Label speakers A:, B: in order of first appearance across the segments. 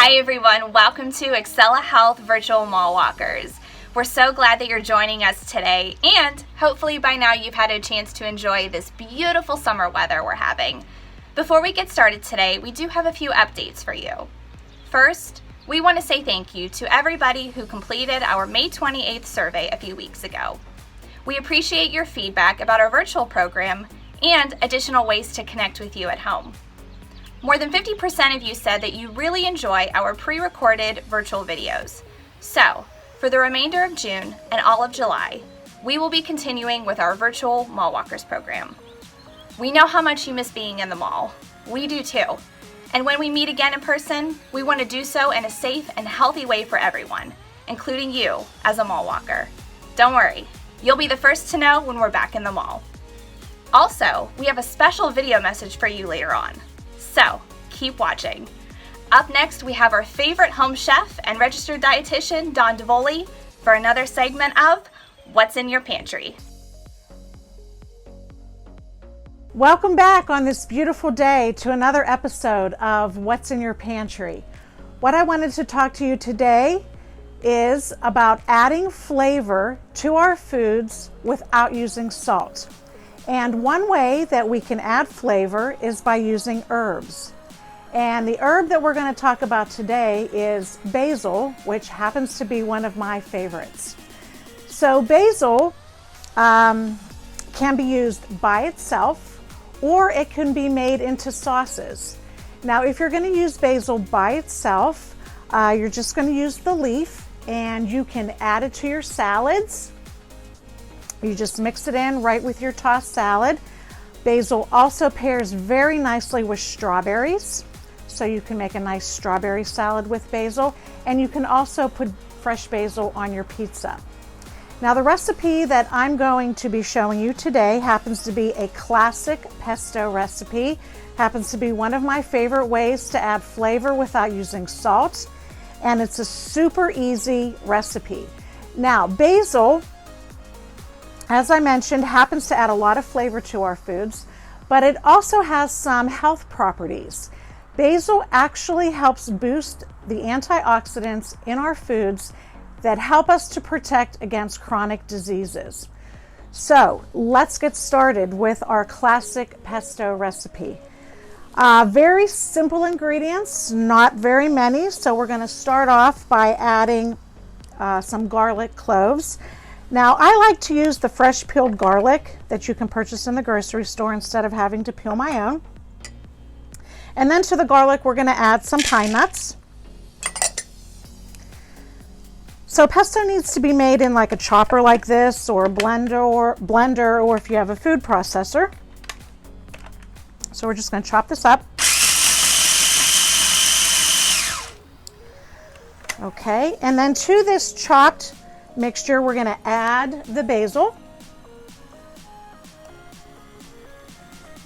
A: Hi everyone, welcome to Excela Health Virtual Mall Walkers. We're so glad that you're joining us today, and hopefully by now you've had a chance to enjoy this beautiful summer weather we're having. Before we get started today, we do have a few updates for you. First, we want to say thank you to everybody who completed our May 28th survey a few weeks ago. We appreciate your feedback about our virtual program and additional ways to connect with you at home. More than 50% of you said that you really enjoy our pre-recorded virtual videos. So, for the remainder of June and all of July, we will be continuing with our virtual Mall Walkers program. We know how much you miss being in the mall. We do too. And when we meet again in person, we want to do so in a safe and healthy way for everyone, including you as a mall walker. Don't worry, you'll be the first to know when we're back in the mall. Also, we have a special video message for you later on. So, keep watching. Up next, we have our favorite home chef and registered dietitian, Dawn DeVoli, for another segment of What's in Your Pantry.
B: Welcome back on this beautiful day to another episode of What's in Your Pantry. What I wanted to talk to you today is about adding flavor to our foods without using salt. And one way that we can add flavor is by using herbs. And the herb that we're going to talk about today is basil, which happens to be one of my favorites. So basil can be used by itself, or it can be made into sauces. Now, if you're going to use basil by itself, you're just going to use the leaf, and you can add it to your salads. You just mix it in right with your tossed salad. Basil also pairs very nicely with strawberries, so you can make a nice strawberry salad with basil, and you can also put fresh basil on your pizza. Now, the recipe that I'm going to be showing you today happens to be a classic pesto recipe, happens to be one of my favorite ways to add flavor without using salt, and it's a super easy recipe. Now, basil, as I mentioned, happens to add a lot of flavor to our foods, but it also has some health properties. Basil actually helps boost the antioxidants in our foods that help us to protect against chronic diseases. So let's get started with our classic pesto recipe. Very simple ingredients, not very many, so we're going to start off by adding some garlic cloves. Now, I like to use the fresh peeled garlic that you can purchase in the grocery store instead of having to peel my own. And then to the garlic, we're going to add some pine nuts. So pesto needs to be made in like a chopper like this, or a blender, or if you have a food processor. So we're just going to chop this up. Okay, and then to this chopped mixture, we're going to add the basil.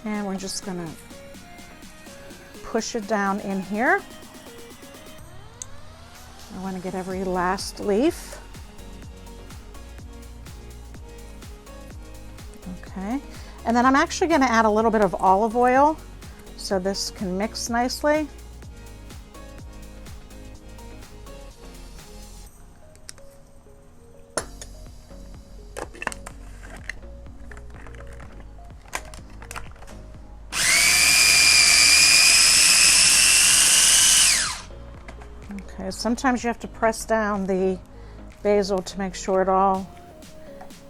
B: And we're just going to push it down in here. I want to get every last leaf. Okay, and then I'm actually going to add a little bit of olive oil so this can mix nicely. Okay, sometimes you have to press down the basil to make sure it all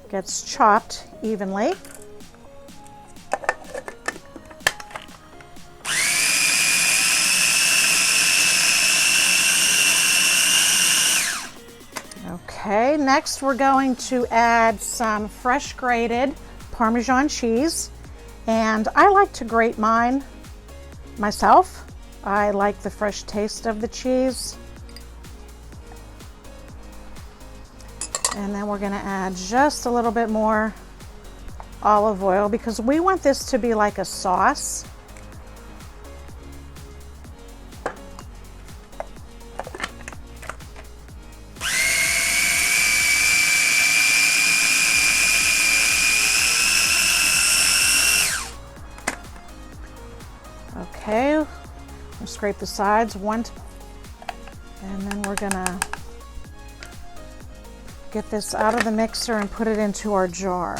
B: gets chopped evenly. Okay, next we're going to add some fresh grated Parmesan cheese, and I like to grate mine myself. I like the fresh taste of the cheese. And then we're going to add just a little bit more olive oil because we want this to be like a sauce. Okay, we'll scrape the sides one And then we're gonna get this out of the mixer and put it into our jar.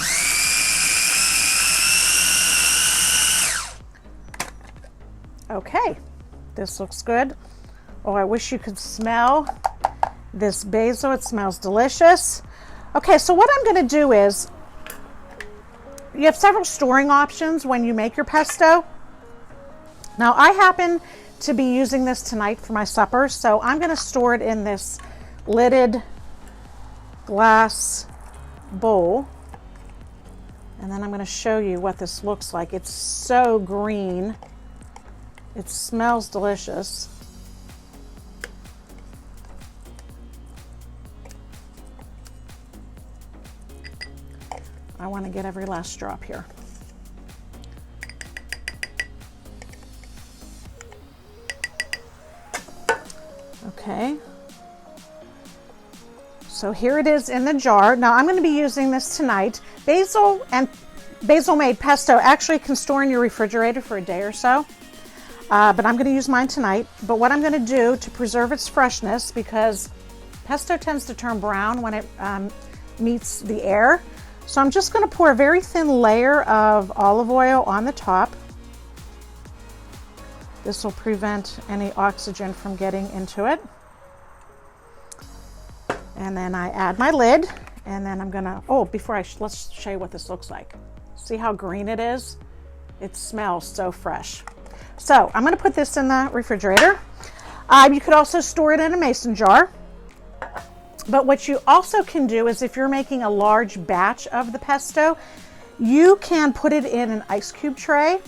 B: Okay, this looks good. Oh, I wish you could smell this basil. It smells delicious. Okay, so what I'm going to do is, you have several storing options when you make your pesto. Now, I happen to be using this tonight for my supper, so I'm going to store it in this lidded glass bowl. And then I'm going to show you what this looks like. It's so green. It smells delicious. I want to get every last drop here. Okay. So here it is in the jar. Now I'm going to be using this tonight. Basil and basil made pesto actually can store in your refrigerator for a day or so. But I'm going to use mine tonight. But what I'm going to do to preserve its freshness, because pesto tends to turn brown when it meets the air. So I'm just going to pour a very thin layer of olive oil on the top. This will prevent any oxygen from getting into it. And then I add my lid, and then I'm going to, let's show you what this looks like. See how green it is? It smells so fresh. So I'm going to put this in the refrigerator. You could also store it in a mason jar. But what you also can do is, if you're making a large batch of the pesto, you can put it in an ice cube tray.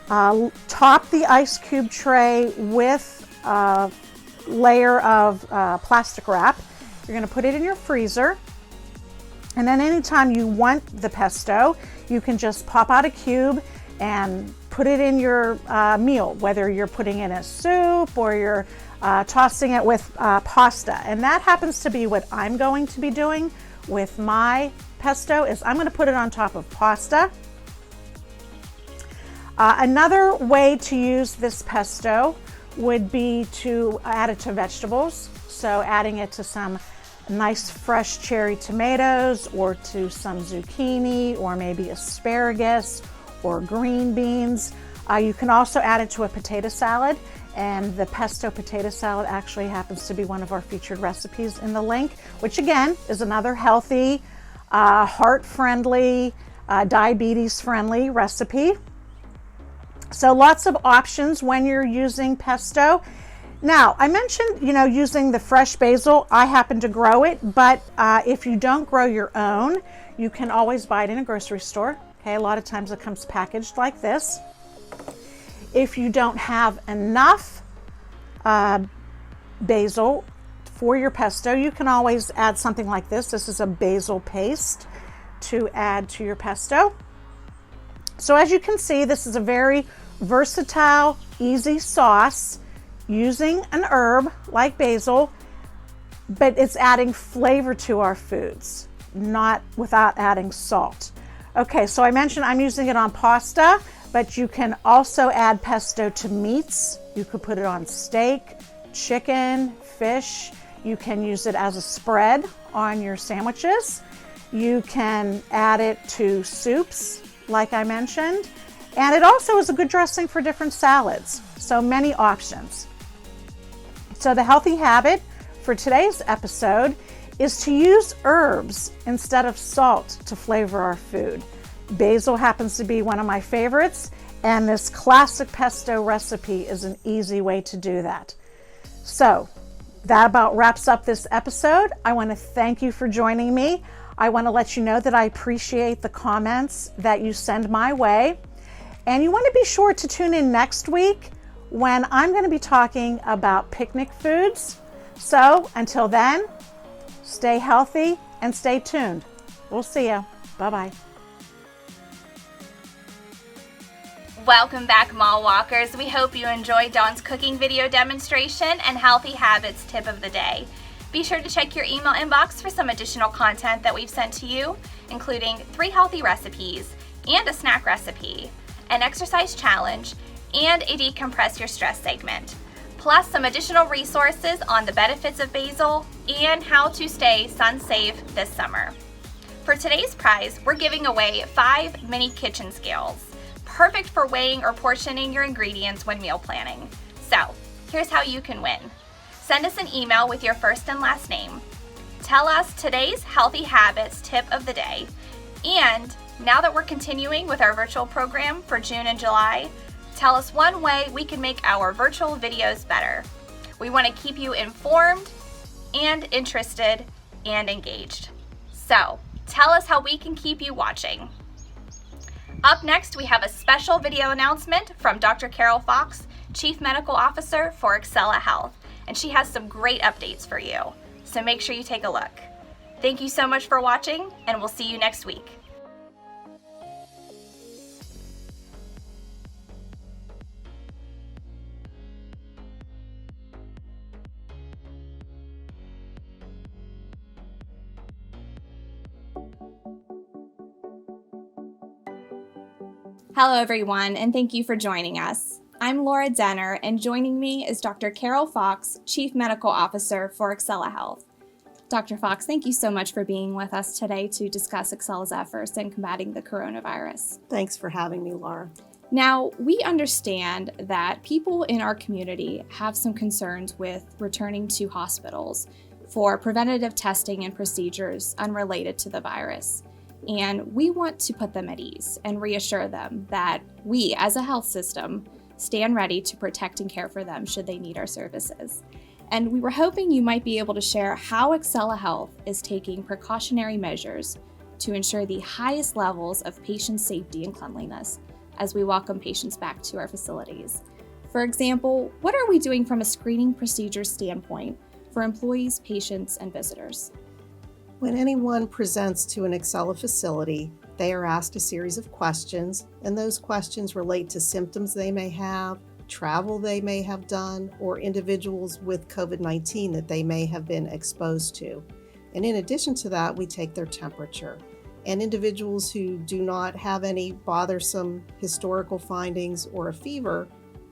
B: Top the ice cube tray with a layer of plastic wrap. You're going to put it in your freezer. And then anytime you want the pesto, you can just pop out a cube and put it in your meal, whether you're putting it in a soup or you're tossing it with pasta. And that happens to be what I'm going to be doing with my pesto, is I'm going to put it on top of pasta. Another way to use this pesto would be to add it to vegetables. So adding it to some nice fresh cherry tomatoes, or to some zucchini, or maybe asparagus or green beans. You can also add it to a potato salad, and the pesto potato salad actually happens to be one of our featured recipes in the link, which again is another healthy, heart-friendly, diabetes-friendly recipe. So lots of options when you're using pesto. Now, I mentioned, using the fresh basil. I happen to grow it, but if you don't grow your own, you can always buy it in a grocery store. Okay, a lot of times it comes packaged like this. If you don't have enough basil for your pesto, you can always add something like this. This is a basil paste to add to your pesto. So as you can see, this is a very versatile, easy sauce using an herb like basil, but it's adding flavor to our foods, not without adding salt. Okay, so I mentioned I'm using it on pasta, but you can also add pesto to meats. You could put it on steak, chicken, fish. You can use it as a spread on your sandwiches. You can add it to soups, like I mentioned. And it also is a good dressing for different salads. So many options. So the healthy habit for today's episode is to use herbs instead of salt to flavor our food. Basil happens to be one of my favorites, and this classic pesto recipe is an easy way to do that. So that about wraps up this episode. I want to thank you for joining me. I want to let you know that I appreciate the comments that you send my way. And you want to be sure to tune in next week when I'm going to be talking about picnic foods. So until then, stay healthy and stay tuned. We'll see you. Bye-bye.
A: Welcome back, Mall Walkers. We hope you enjoyed Dawn's cooking video demonstration and healthy habits tip of the day. Be sure to check your email inbox for some additional content that we've sent to you, including 3 healthy recipes and a snack recipe, an exercise challenge, and a decompress your stress segment. plus some additional resources on the benefits of basil and how to stay sun safe this summer. For today's prize, we're giving away 5 mini kitchen scales, perfect for weighing or portioning your ingredients when meal planning. So, here's how you can win. Send us an email with your first and last name. Tell us today's healthy habits tip of the day. And now that we're continuing with our virtual program for June and July, tell us one way we can make our virtual videos better. We want to keep you informed and interested and engaged. So, tell us how we can keep you watching. Up next, we have a special video announcement from Dr. Carol Fox, Chief Medical Officer for Excela Health, and she has some great updates for you. So make sure you take a look. Thank you so much for watching, and we'll see you next week. Hello everyone, and thank you for joining us. I'm Laura Denner, and joining me is Dr. Carol Fox, Chief Medical Officer for Excela Health. Dr. Fox, thank you so much for being with us today to discuss Excela's efforts in combating the coronavirus.
C: Thanks for having me, Laura.
A: Now, we understand that people in our community have some concerns with returning to hospitals for preventative testing and procedures unrelated to the virus. And we want to put them at ease and reassure them that we, as a health system, stand ready to protect and care for them should they need our services. And we were hoping you might be able to share how Excela Health is taking precautionary measures to ensure the highest levels of patient safety and cleanliness as we welcome patients back to our facilities. For example, what are we doing from a screening procedure standpoint for employees, patients, and visitors?
C: When anyone presents to an Excela facility, they are asked a series of questions, and those questions relate to symptoms they may have, travel they may have done, or individuals with COVID-19 that they may have been exposed to. And in addition to that, we take their temperature. And individuals who do not have any bothersome historical findings or a fever,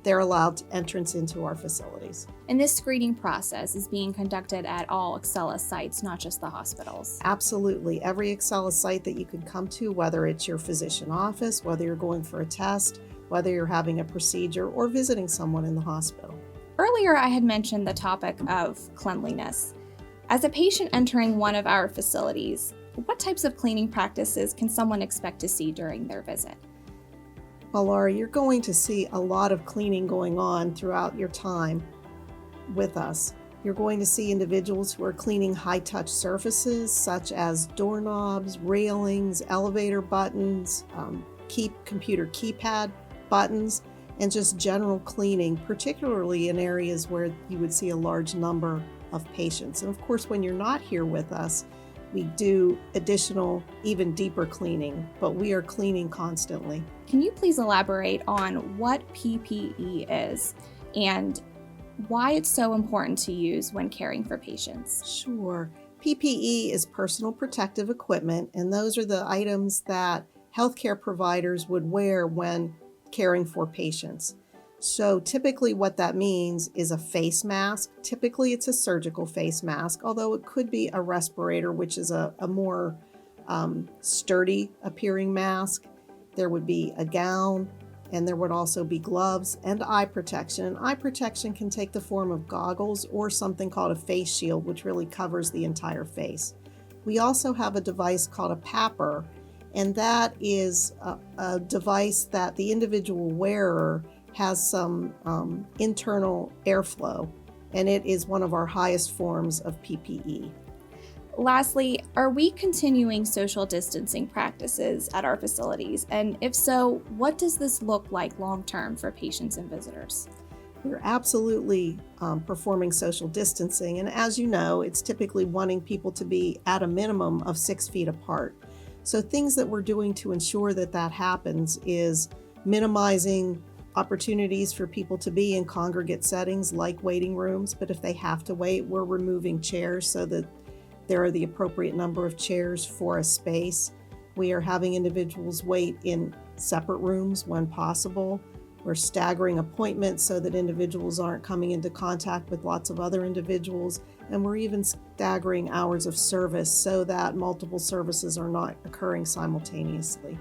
C: they're allowed entrance into our facilities.
A: And this screening process is being conducted at all Excela sites, not just the hospitals.
C: Absolutely. Every Excela site that you can come to, whether it's your physician office, whether you're going for a test, whether you're having a procedure, or visiting someone in the hospital.
A: Earlier, I had mentioned the topic of cleanliness. As a patient entering one of our facilities, what types of cleaning practices can someone expect to see during their visit?
C: Well, Laura, you're going to see a lot of cleaning going on throughout your time with us. You're going to see individuals who are cleaning high-touch surfaces such as doorknobs, railings, elevator buttons, computer keypad buttons, and just general cleaning, particularly in areas where you would see a large number of patients. And of course, when you're not here with us, we do additional, even deeper cleaning, but we are cleaning constantly.
A: Can you please elaborate on what PPE is and why it's so important to use when caring for patients?
C: Sure. PPE is personal protective equipment, and those are the items that healthcare providers would wear when caring for patients. So typically what that means is a face mask. Typically it's a surgical face mask, although it could be a respirator, which is a more sturdy appearing mask. There would be a gown, and there would also be gloves and eye protection. And eye protection can take the form of goggles or something called a face shield, which really covers the entire face. We also have a device called a PAPR, and that is a device that the individual wearer has some internal airflow, and it is one of our highest forms of PPE.
A: Lastly, are we continuing social distancing practices at our facilities? And if so, what does this look like long-term for patients and visitors?
C: We're absolutely performing social distancing, and as you know, it's typically wanting people to be at a minimum of 6 feet apart. So things that we're doing to ensure that that happens is minimizing opportunities for people to be in congregate settings like waiting rooms, but if they have to wait, we're removing chairs so that there are the appropriate number of chairs for a space. We are having individuals wait in separate rooms when possible. We're staggering appointments so that individuals aren't coming into contact with lots of other individuals. And we're even staggering hours of service so that multiple services are not occurring simultaneously.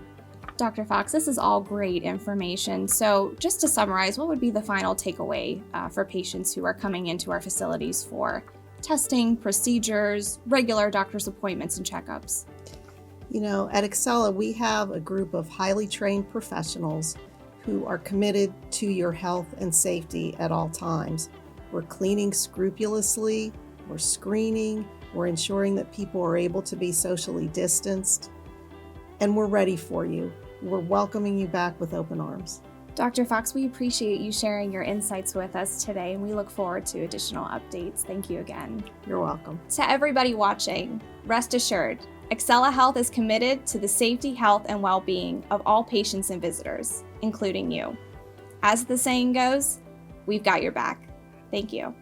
D: Dr. Fox, this is all great information. So just to summarize, what would be the final takeaway for patients who are coming into our facilities for testing, procedures, regular doctor's appointments, and checkups?
C: At Excela, we have a group of highly trained professionals who are committed to your health and safety at all times. We're cleaning scrupulously, we're screening, we're ensuring that people are able to be socially distanced, and we're ready for you. We're welcoming you back with open arms.
D: Dr. Fox, we appreciate you sharing your insights with us today, and we look forward to additional updates. Thank you again.
C: You're welcome.
D: To everybody watching, rest assured, Excela Health is committed to the safety, health, and well-being of all patients and visitors, including you. As the saying goes, we've got your back. Thank you.